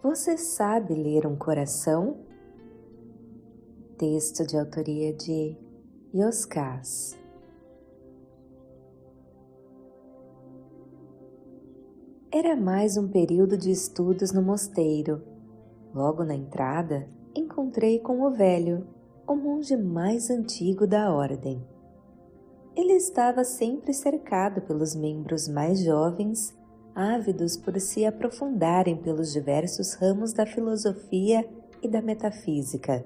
Você sabe ler um coração? Texto de autoria de Yoskás. Era mais um período de estudos no mosteiro. Logo na entrada, encontrei com o velho, o monge mais antigo da ordem. Ele estava sempre cercado pelos membros mais jovens, ávidos por se aprofundarem pelos diversos ramos da filosofia e da metafísica.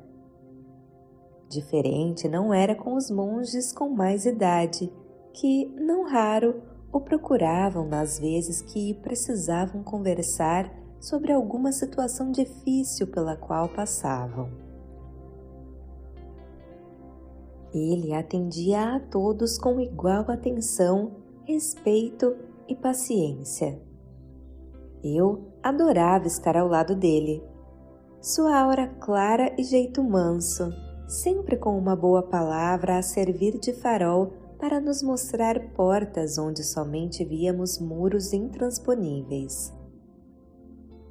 Diferente não era com os monges com mais idade, que, não raro, o procuravam nas vezes que precisavam conversar sobre alguma situação difícil pela qual passavam. Ele atendia a todos com igual atenção, respeito e paciência. Eu adorava estar ao lado dele. Sua aura clara e jeito manso, sempre com uma boa palavra a servir de farol para nos mostrar portas onde somente víamos muros intransponíveis.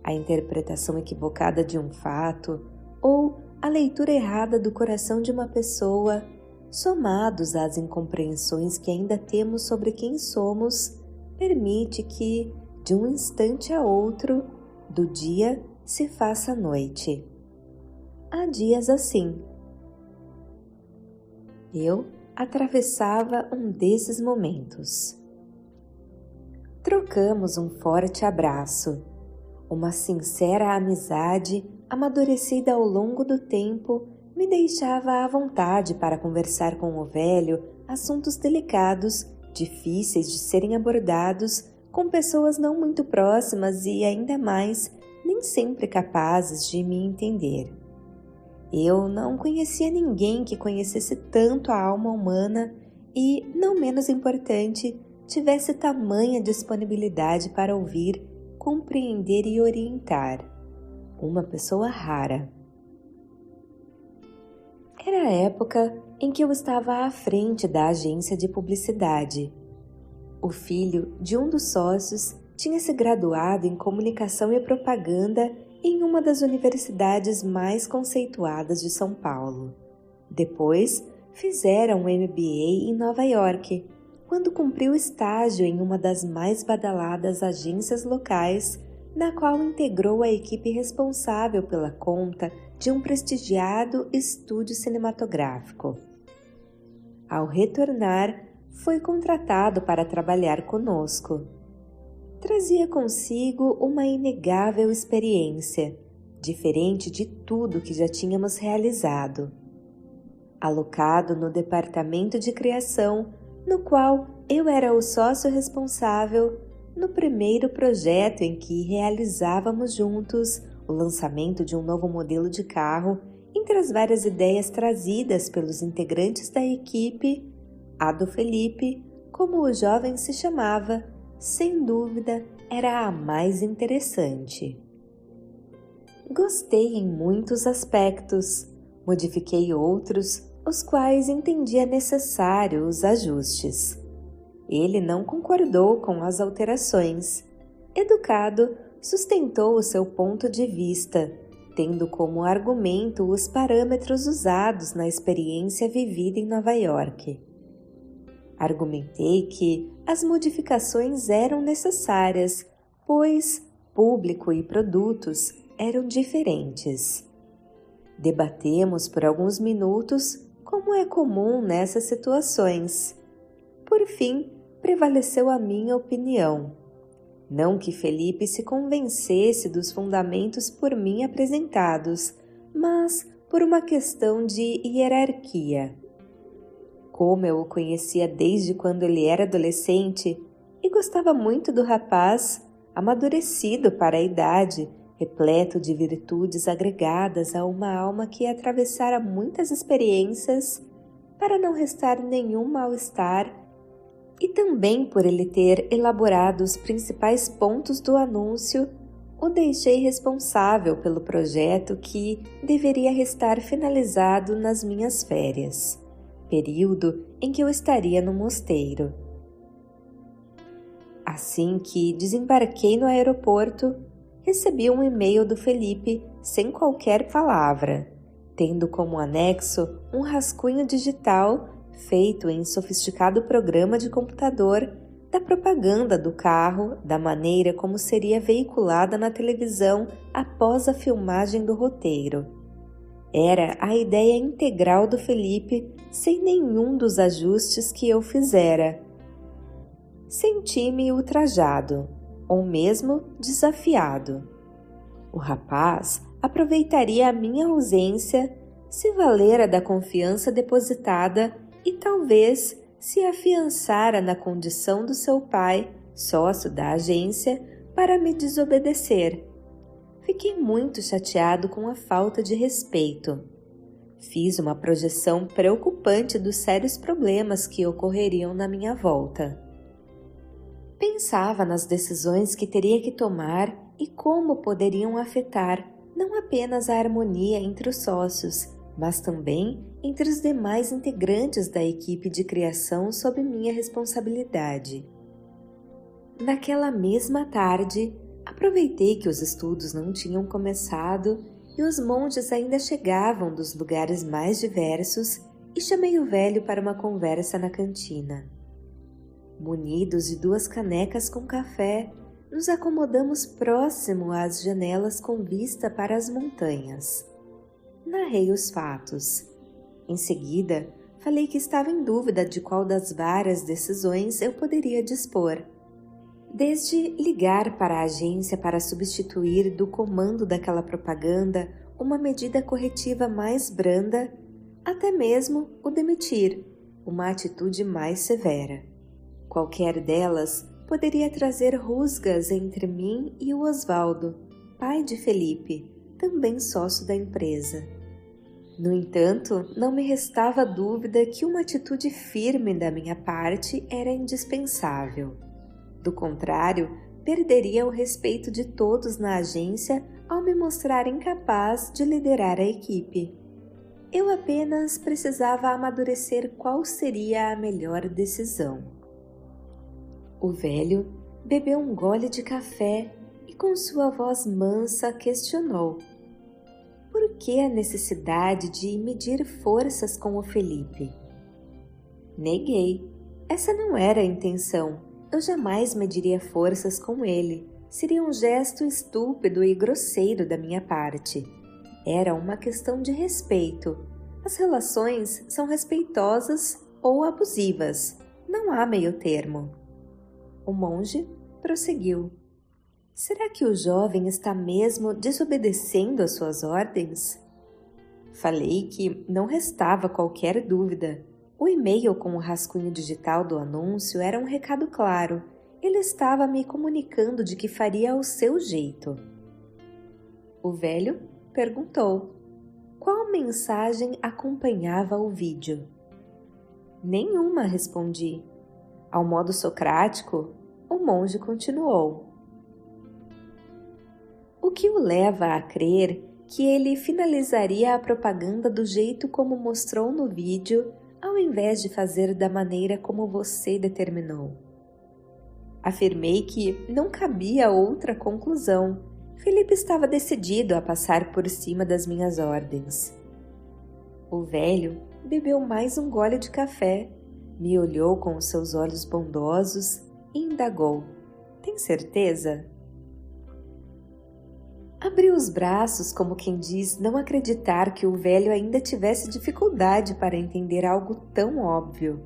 A interpretação equivocada de um fato ou a leitura errada do coração de uma pessoa, somados às incompreensões que ainda temos sobre quem somos, permite que, de um instante a outro, do dia se faça noite. Há dias assim. Eu atravessava um desses momentos. Trocamos um forte abraço, uma sincera amizade amadurecida ao longo do tempo me deixava à vontade para conversar com o velho assuntos delicados, difíceis de serem abordados com pessoas não muito próximas e, ainda mais, nem sempre capazes de me entender. Eu não conhecia ninguém que conhecesse tanto a alma humana e, não menos importante, tivesse tamanha disponibilidade para ouvir, compreender e orientar. Uma pessoa rara. Era a época em que eu estava à frente da agência de publicidade. O filho de um dos sócios tinha se graduado em comunicação e propaganda em uma das universidades mais conceituadas de São Paulo. Depois, fizeram um MBA em Nova York, quando cumpriu estágio em uma das mais badaladas agências locais, na qual integrou a equipe responsável pela conta de um prestigiado estúdio cinematográfico. Ao retornar, foi contratado para trabalhar conosco. Trazia consigo uma inegável experiência, diferente de tudo que já tínhamos realizado. Alocado no departamento de criação, no qual eu era o sócio responsável, no primeiro projeto em que realizávamos juntos o lançamento de um novo modelo de carro, entre as várias ideias trazidas pelos integrantes da equipe, a do Felipe, como o jovem se chamava, sem dúvida era a mais interessante. Gostei em muitos aspectos, modifiquei outros, os quais entendia necessário os ajustes. Ele não concordou com as alterações. Educado, sustentou o seu ponto de vista, tendo como argumento os parâmetros usados na experiência vivida em Nova York. Argumentei que as modificações eram necessárias, pois público e produtos eram diferentes. Debatemos por alguns minutos, como é comum nessas situações. Por fim, prevaleceu a minha opinião. Não que Felipe se convencesse dos fundamentos por mim apresentados, mas por uma questão de hierarquia. Como eu o conhecia desde quando ele era adolescente e gostava muito do rapaz, amadurecido para a idade, repleto de virtudes agregadas a uma alma que atravessara muitas experiências, para não restar nenhum mal-estar, e também por ele ter elaborado os principais pontos do anúncio, o deixei responsável pelo projeto que deveria restar finalizado nas minhas férias, período em que eu estaria no mosteiro. Assim que desembarquei no aeroporto, recebi um e-mail do Felipe sem qualquer palavra, tendo como anexo um rascunho digital feito em sofisticado programa de computador da propaganda do carro, da maneira como seria veiculada na televisão após a filmagem do roteiro. Era a ideia integral do Felipe, sem nenhum dos ajustes que eu fizera. Senti-me ultrajado, ou mesmo desafiado. O rapaz aproveitaria a minha ausência, se valera da confiança depositada e talvez se afiançara na condição do seu pai, sócio da agência, para me desobedecer. Fiquei muito chateado com a falta de respeito. Fiz uma projeção preocupante dos sérios problemas que ocorreriam na minha volta. Pensava nas decisões que teria que tomar e como poderiam afetar não apenas a harmonia entre os sócios, mas também entre os demais integrantes da equipe de criação sob minha responsabilidade. Naquela mesma tarde, aproveitei que os estudos não tinham começado e os monges ainda chegavam dos lugares mais diversos e chamei o velho para uma conversa na cantina. Munidos de 2 canecas com café, nos acomodamos próximo às janelas com vista para as montanhas. Narrei os fatos. Em seguida, falei que estava em dúvida de qual das várias decisões eu poderia dispor. Desde ligar para a agência para substituir do comando daquela propaganda uma medida corretiva mais branda, até mesmo o demitir, uma atitude mais severa. Qualquer delas poderia trazer rusgas entre mim e o Osvaldo, pai de Felipe, também sócio da empresa. No entanto, não me restava dúvida que uma atitude firme da minha parte era indispensável. Do contrário, perderia o respeito de todos na agência ao me mostrar incapaz de liderar a equipe. Eu apenas precisava amadurecer qual seria a melhor decisão. O velho bebeu um gole de café e com sua voz mansa questionou: por que a necessidade de medir forças com o Felipe? Neguei. Essa não era a intenção. Eu jamais mediria forças com ele. Seria um gesto estúpido e grosseiro da minha parte. Era uma questão de respeito. As relações são respeitosas ou abusivas. Não há meio termo. O monge prosseguiu. Será que o jovem está mesmo desobedecendo às suas ordens? Falei que não restava qualquer dúvida. O e-mail com o rascunho digital do anúncio era um recado claro. Ele estava me comunicando de que faria ao seu jeito. O velho perguntou: qual mensagem acompanhava o vídeo? Nenhuma, respondi. Ao modo socrático, o monge continuou. O que o leva a crer que ele finalizaria a propaganda do jeito como mostrou no vídeo, ao invés de fazer da maneira como você determinou? Afirmei que não cabia outra conclusão. Felipe estava decidido a passar por cima das minhas ordens. O velho bebeu mais um gole de café, me olhou com os seus olhos bondosos e indagou: tem certeza? Abri os braços como quem diz não acreditar que o velho ainda tivesse dificuldade para entender algo tão óbvio.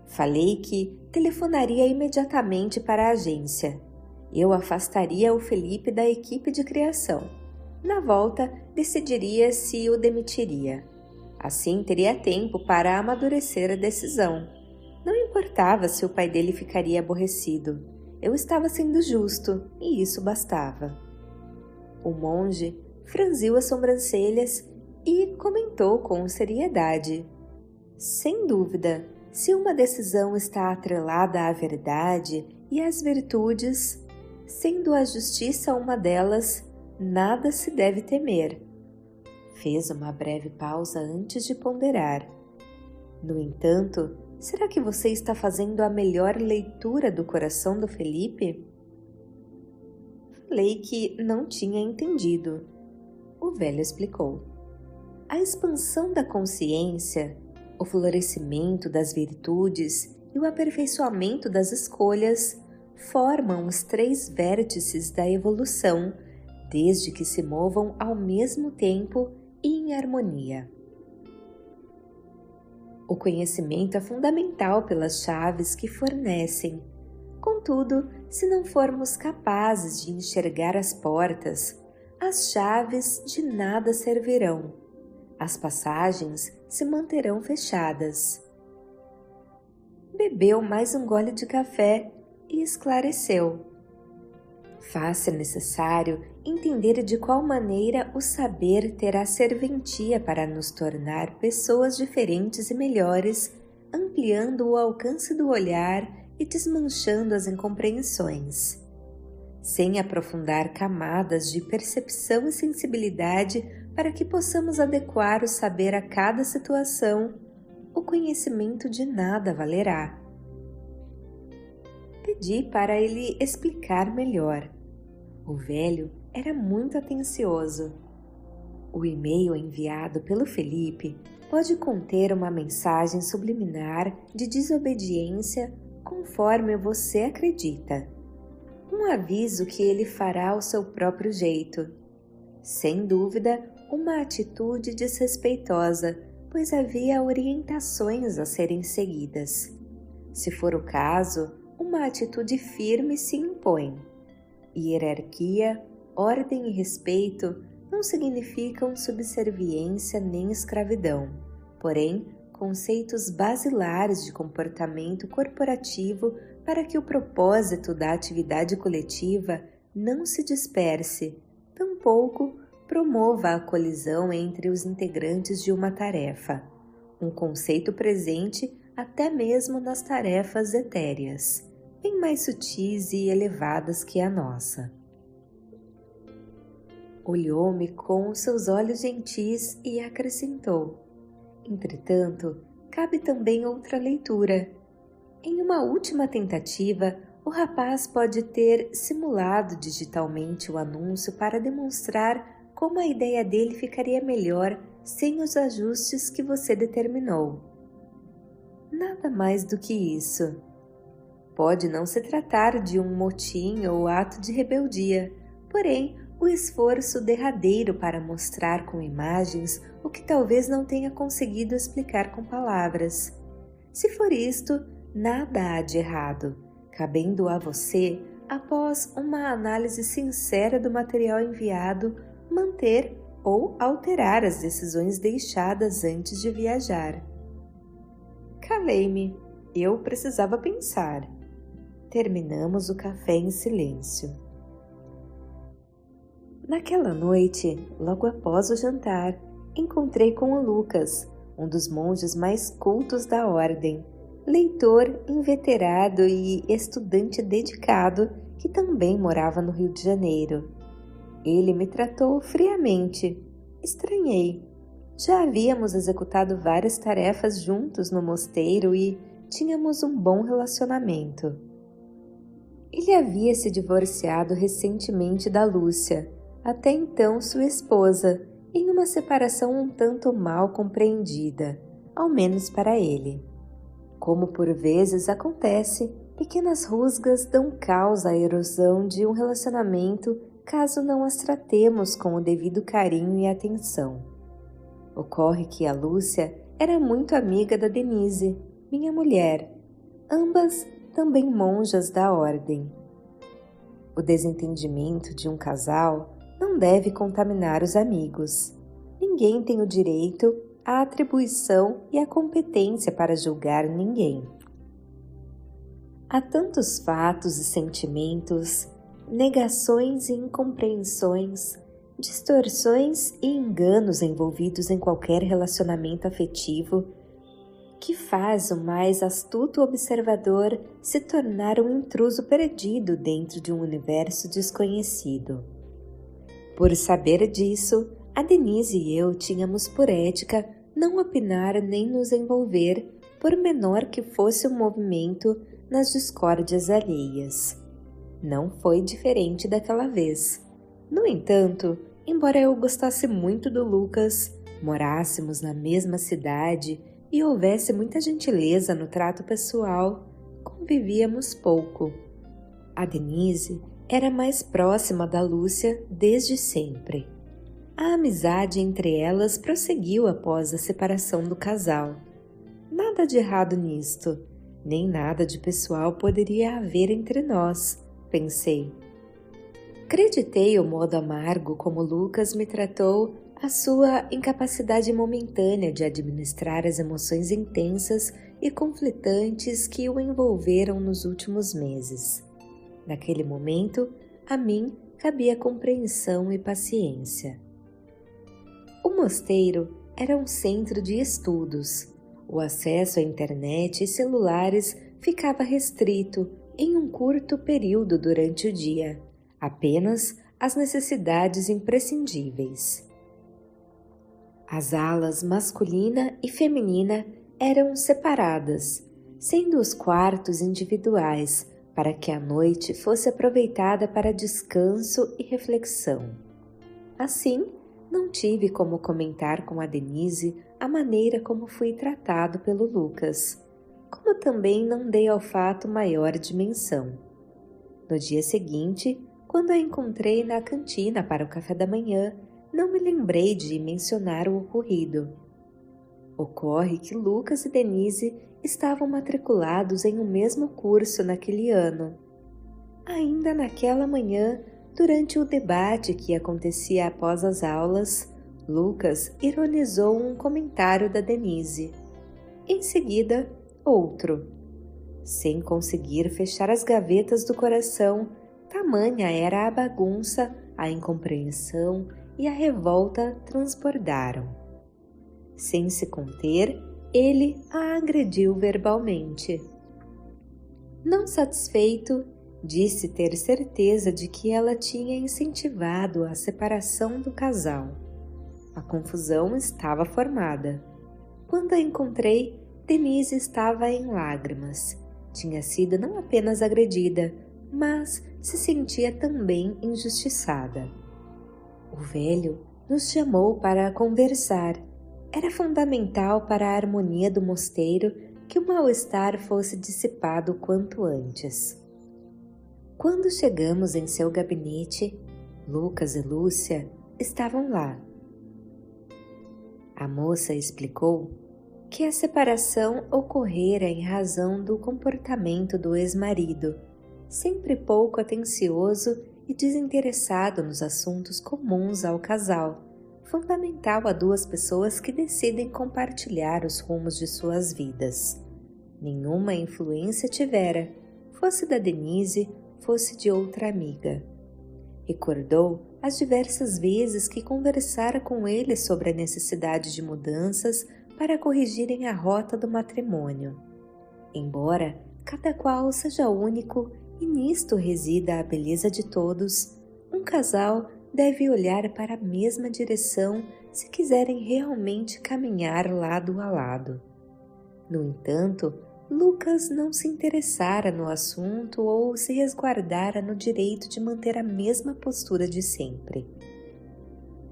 Falei que telefonaria imediatamente para a agência. Eu afastaria o Felipe da equipe de criação. Na volta, decidiria se o demitiria. Assim teria tempo para amadurecer a decisão. Não importava se o pai dele ficaria aborrecido. Eu estava sendo justo e isso bastava. O monge franziu as sobrancelhas e comentou com seriedade: sem dúvida, se uma decisão está atrelada à verdade e às virtudes, sendo a justiça uma delas, nada se deve temer. Fez uma breve pausa antes de ponderar. No entanto, será que você está fazendo a melhor leitura do coração do Felipe? Falei que não tinha entendido. O velho explicou. A expansão da consciência, o florescimento das virtudes e o aperfeiçoamento das escolhas formam os 3 vértices da evolução, desde que se movam ao mesmo tempo e em harmonia. O conhecimento é fundamental pelas chaves que fornecem. Contudo, se não formos capazes de enxergar as portas, as chaves de nada servirão. As passagens se manterão fechadas. Bebeu mais um gole de café e esclareceu. Faz-se necessário entender de qual maneira o saber terá serventia para nos tornar pessoas diferentes e melhores, ampliando o alcance do olhar e desmanchando as incompreensões. Sem aprofundar camadas de percepção e sensibilidade para que possamos adequar o saber a cada situação, o conhecimento de nada valerá. Pedi para ele explicar melhor. O velho era muito atencioso. O e-mail enviado pelo Felipe pode conter uma mensagem subliminar de desobediência conforme você acredita. Um aviso que ele fará ao seu próprio jeito. Sem dúvida, uma atitude desrespeitosa, pois havia orientações a serem seguidas. Se for o caso, uma atitude firme se impõe. Hierarquia, ordem e respeito não significam subserviência nem escravidão, porém, conceitos basilares de comportamento corporativo para que o propósito da atividade coletiva não se disperse, tampouco promova a colisão entre os integrantes de uma tarefa, um conceito presente até mesmo nas tarefas etéreas, bem mais sutis e elevadas que a nossa. Olhou-me com os seus olhos gentis e acrescentou: entretanto, cabe também outra leitura. Em uma última tentativa, o rapaz pode ter simulado digitalmente o anúncio para demonstrar como a ideia dele ficaria melhor sem os ajustes que você determinou. Nada mais do que isso. Pode não se tratar de um motim ou ato de rebeldia, porém, o esforço derradeiro para mostrar com imagens o que talvez não tenha conseguido explicar com palavras. Se for isto, nada há de errado, cabendo a você, após uma análise sincera do material enviado, manter ou alterar as decisões deixadas antes de viajar. Calei-me. Eu precisava pensar. Terminamos o café em silêncio. Naquela noite, logo após o jantar, encontrei com o Lucas, um dos monges mais cultos da ordem, leitor inveterado e estudante dedicado que também morava no Rio de Janeiro. Ele me tratou friamente. Estranhei. Já havíamos executado várias tarefas juntos no mosteiro e tínhamos um bom relacionamento. Ele havia se divorciado recentemente da Lúcia, até então sua esposa, em uma separação um tanto mal compreendida, ao menos para ele. Como por vezes acontece, pequenas rusgas dão causa à erosão de um relacionamento caso não as tratemos com o devido carinho e atenção. Ocorre que a Lúcia era muito amiga da Denise, minha mulher, ambas também monjas da ordem. O desentendimento de um casal não deve contaminar os amigos. Ninguém tem o direito, a atribuição e a competência para julgar ninguém. Há tantos fatos e sentimentos, negações e incompreensões, distorções e enganos envolvidos em qualquer relacionamento afetivo que faz o mais astuto observador se tornar um intruso perdido dentro de um universo desconhecido. Por saber disso, a Denise e eu tínhamos por ética não opinar nem nos envolver, por menor que fosse o movimento, nas discórdias alheias. Não foi diferente daquela vez. No entanto, embora eu gostasse muito do Lucas, morássemos na mesma cidade e houvesse muita gentileza no trato pessoal, convivíamos pouco. A Denise era mais próxima da Lúcia desde sempre. A amizade entre elas prosseguiu após a separação do casal. Nada de errado nisto, nem nada de pessoal poderia haver entre nós, pensei. Acreditei o modo amargo como Lucas me tratou, a sua incapacidade momentânea de administrar as emoções intensas e conflitantes que o envolveram nos últimos meses. Naquele momento, a mim cabia compreensão e paciência. O mosteiro era um centro de estudos. O acesso à internet e celulares ficava restrito em um curto período durante o dia, apenas as necessidades imprescindíveis. As alas masculina e feminina eram separadas, sendo os quartos individuais, para que a noite fosse aproveitada para descanso e reflexão. Assim, não tive como comentar com a Denise a maneira como fui tratado pelo Lucas, como também não dei ao fato maior dimensão. No dia seguinte, quando a encontrei na cantina para o café da manhã, não me lembrei de mencionar o ocorrido. Ocorre que Lucas e Denise estavam matriculados em um mesmo curso naquele ano. Ainda naquela manhã, durante o debate que acontecia após as aulas, Lucas ironizou um comentário da Denise. Em seguida, outro. Sem conseguir fechar as gavetas do coração, tamanha era a bagunça, a incompreensão e a revolta transbordaram. Sem se conter, ele a agrediu verbalmente. Não satisfeito, disse ter certeza de que ela tinha incentivado a separação do casal. A confusão estava formada. Quando a encontrei, Denise estava em lágrimas. Tinha sido não apenas agredida, mas se sentia também injustiçada. O velho nos chamou para conversar. Era fundamental para a harmonia do mosteiro que o mal-estar fosse dissipado quanto antes. Quando chegamos em seu gabinete, Lucas e Lúcia estavam lá. A moça explicou que a separação ocorrera em razão do comportamento do ex-marido, sempre pouco atencioso e desinteressado nos assuntos comuns ao casal, fundamental a duas pessoas que decidem compartilhar os rumos de suas vidas. Nenhuma influência tivera, fosse da Denise, fosse de outra amiga. Recordou as diversas vezes que conversara com ele sobre a necessidade de mudanças para corrigirem a rota do matrimônio. Embora cada qual seja único e nisto resida a beleza de todos, um casal deve olhar para a mesma direção se quiserem realmente caminhar lado a lado. No entanto, Lucas não se interessara no assunto ou se resguardara no direito de manter a mesma postura de sempre.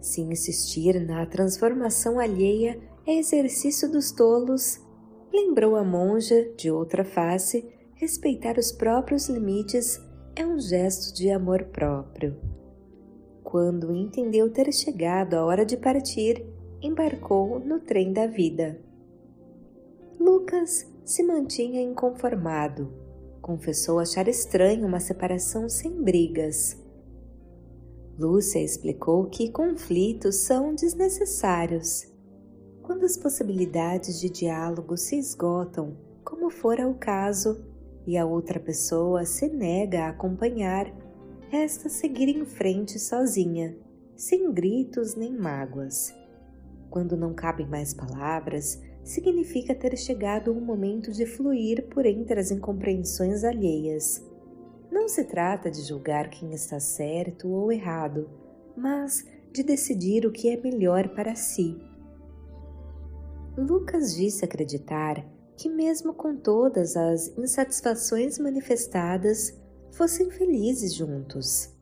Se insistir na transformação alheia é exercício dos tolos, lembrou a monja de outra face, respeitar os próprios limites é um gesto de amor próprio. Quando entendeu ter chegado a hora de partir, embarcou no trem da vida. Lucas se mantinha inconformado. Confessou achar estranho uma separação sem brigas. Lúcia explicou que conflitos são desnecessários. Quando as possibilidades de diálogo se esgotam, como fora o caso, e a outra pessoa se nega a acompanhar, resta seguir em frente sozinha, sem gritos nem mágoas. Quando não cabem mais palavras, significa ter chegado o momento de fluir por entre as incompreensões alheias. Não se trata de julgar quem está certo ou errado, mas de decidir o que é melhor para si. Lucas disse acreditar que mesmo com todas as insatisfações manifestadas, fossem felizes juntos.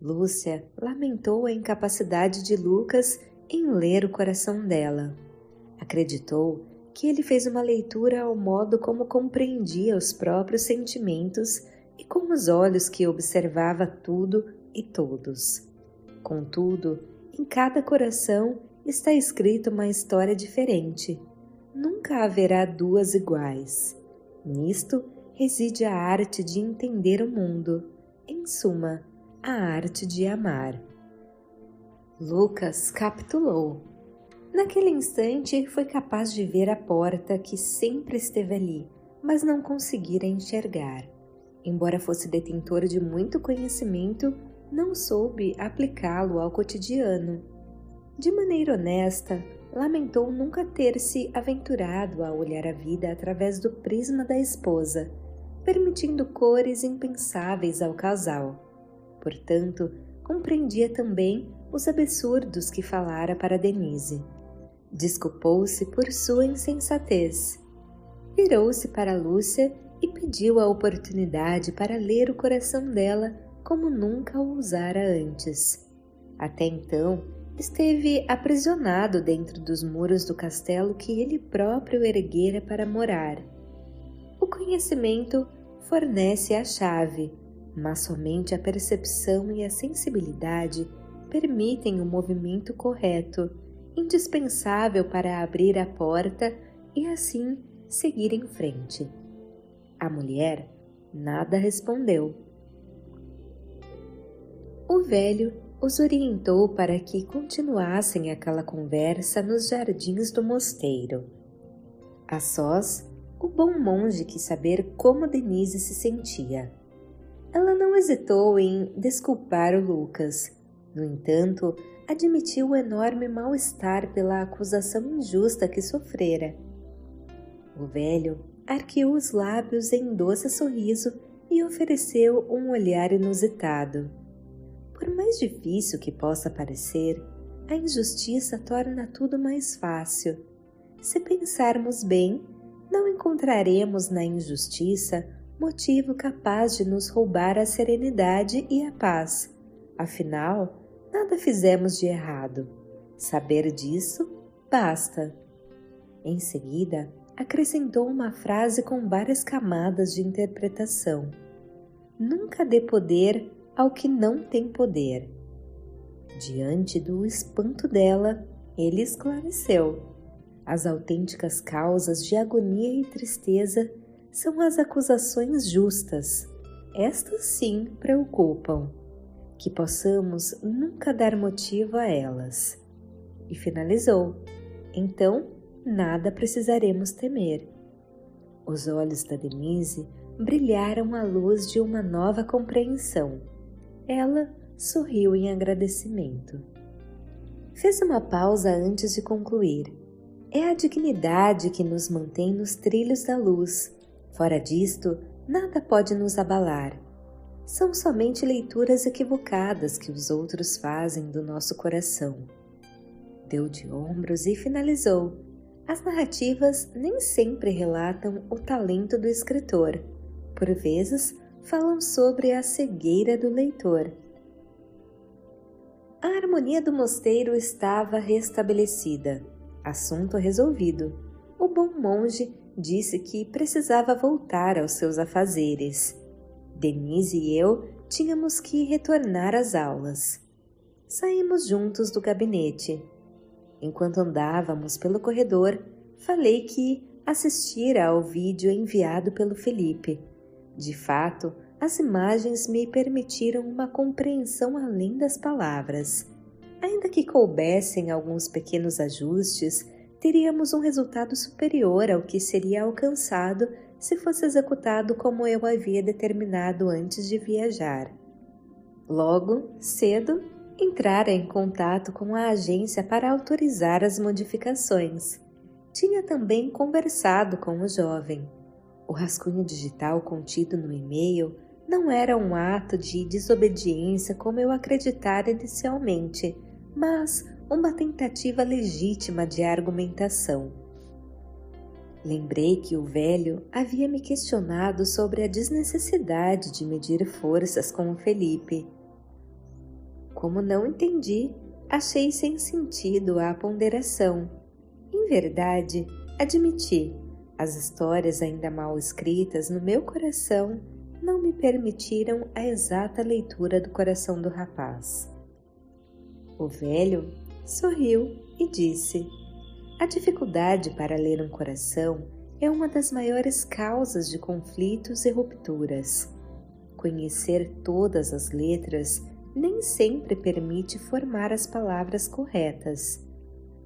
Lúcia lamentou a incapacidade de Lucas em ler o coração dela. Acreditou que ele fez uma leitura ao modo como compreendia os próprios sentimentos e com os olhos que observava tudo e todos. Contudo, em cada coração está escrita uma história diferente. Nunca haverá duas iguais. Nisto reside a arte de entender o mundo, em suma, a arte de amar. Lucas capitulou. Naquele instante foi capaz de ver a porta que sempre esteve ali, mas não conseguira enxergar. Embora fosse detentor de muito conhecimento, não soube aplicá-lo ao cotidiano. De maneira honesta, lamentou nunca ter se aventurado a olhar a vida através do prisma da esposa, permitindo cores impensáveis ao casal. Portanto, compreendia também os absurdos que falara para Denise. Desculpou-se por sua insensatez. Virou-se para Lúcia e pediu a oportunidade para ler o coração dela como nunca o usara antes. Até então, esteve aprisionado dentro dos muros do castelo que ele próprio erguera para morar. O conhecimento fornece a chave, mas somente a percepção e a sensibilidade permitem o movimento correto, indispensável para abrir a porta e assim seguir em frente. A mulher nada respondeu. O velho os orientou para que continuassem aquela conversa nos jardins do mosteiro. A sós, o bom monge quis saber como Denise se sentia. Ela não hesitou em desculpar o Lucas. No entanto, admitiu o enorme mal-estar pela acusação injusta que sofrera. O velho arqueou os lábios em doce sorriso e ofereceu um olhar inusitado. Por mais difícil que possa parecer, a injustiça torna tudo mais fácil. Se pensarmos bem, não encontraremos na injustiça motivo capaz de nos roubar a serenidade e a paz. Afinal, nada fizemos de errado. Saber disso basta. Em seguida, acrescentou uma frase com várias camadas de interpretação. Nunca dê poder ao que não tem poder. Diante do espanto dela, ele esclareceu. As autênticas causas de agonia e tristeza são as acusações justas. Estas sim preocupam. Que possamos nunca dar motivo a elas. E finalizou. Então, nada precisaremos temer. Os olhos da Denise brilharam à luz de uma nova compreensão. Ela sorriu em agradecimento. Fez uma pausa antes de concluir. É a dignidade que nos mantém nos trilhos da luz. Fora disto, nada pode nos abalar. São somente leituras equivocadas que os outros fazem do nosso coração. Deu de ombros e finalizou. As narrativas nem sempre relatam o talento do escritor. Por vezes, falam sobre a cegueira do leitor. A harmonia do mosteiro estava restabelecida. Assunto resolvido. O bom monge disse que precisava voltar aos seus afazeres. Denise e eu tínhamos que retornar às aulas. Saímos juntos do gabinete. Enquanto andávamos pelo corredor, falei que assistira ao vídeo enviado pelo Felipe. De fato, as imagens me permitiram uma compreensão além das palavras. Ainda que coubessem alguns pequenos ajustes, teríamos um resultado superior ao que seria alcançado se fosse executado como eu havia determinado antes de viajar. Logo, cedo, entrara em contato com a agência para autorizar as modificações. Tinha também conversado com o jovem. O rascunho digital contido no e-mail não era um ato de desobediência como eu acreditara inicialmente, mas uma tentativa legítima de argumentação. Lembrei que o velho havia me questionado sobre a desnecessidade de medir forças com o Felipe. Como não entendi, achei sem sentido a ponderação. Em verdade, admiti, as histórias ainda mal escritas no meu coração não me permitiram a exata leitura do coração do rapaz. O velho sorriu e disse: a dificuldade para ler um coração é uma das maiores causas de conflitos e rupturas. Conhecer todas as letras nem sempre permite formar as palavras corretas.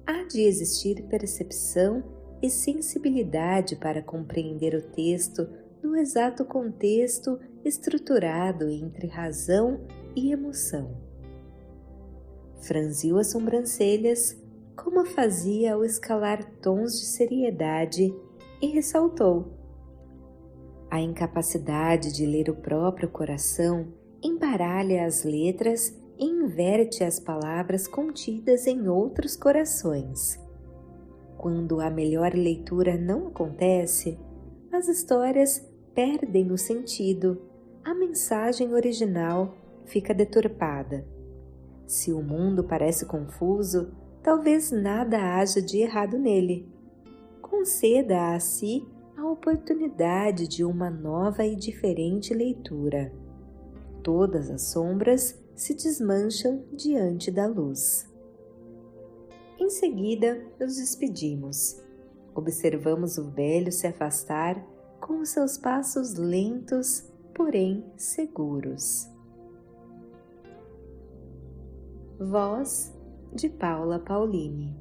Há de existir percepção e sensibilidade para compreender o texto no exato contexto estruturado entre razão e emoção. Franziu as sobrancelhas, como fazia ao escalar tons de seriedade, e ressaltou: a incapacidade de ler o próprio coração embaralha as letras e inverte as palavras contidas em outros corações. Quando a melhor leitura não acontece, as histórias perdem o sentido, a mensagem original fica deturpada. Se o mundo parece confuso, talvez nada haja de errado nele. Conceda a si a oportunidade de uma nova e diferente leitura. Todas as sombras se desmancham diante da luz. Em seguida, nos despedimos. Observamos o velho se afastar com os seus passos lentos, porém seguros. Voz de Paula Paulini.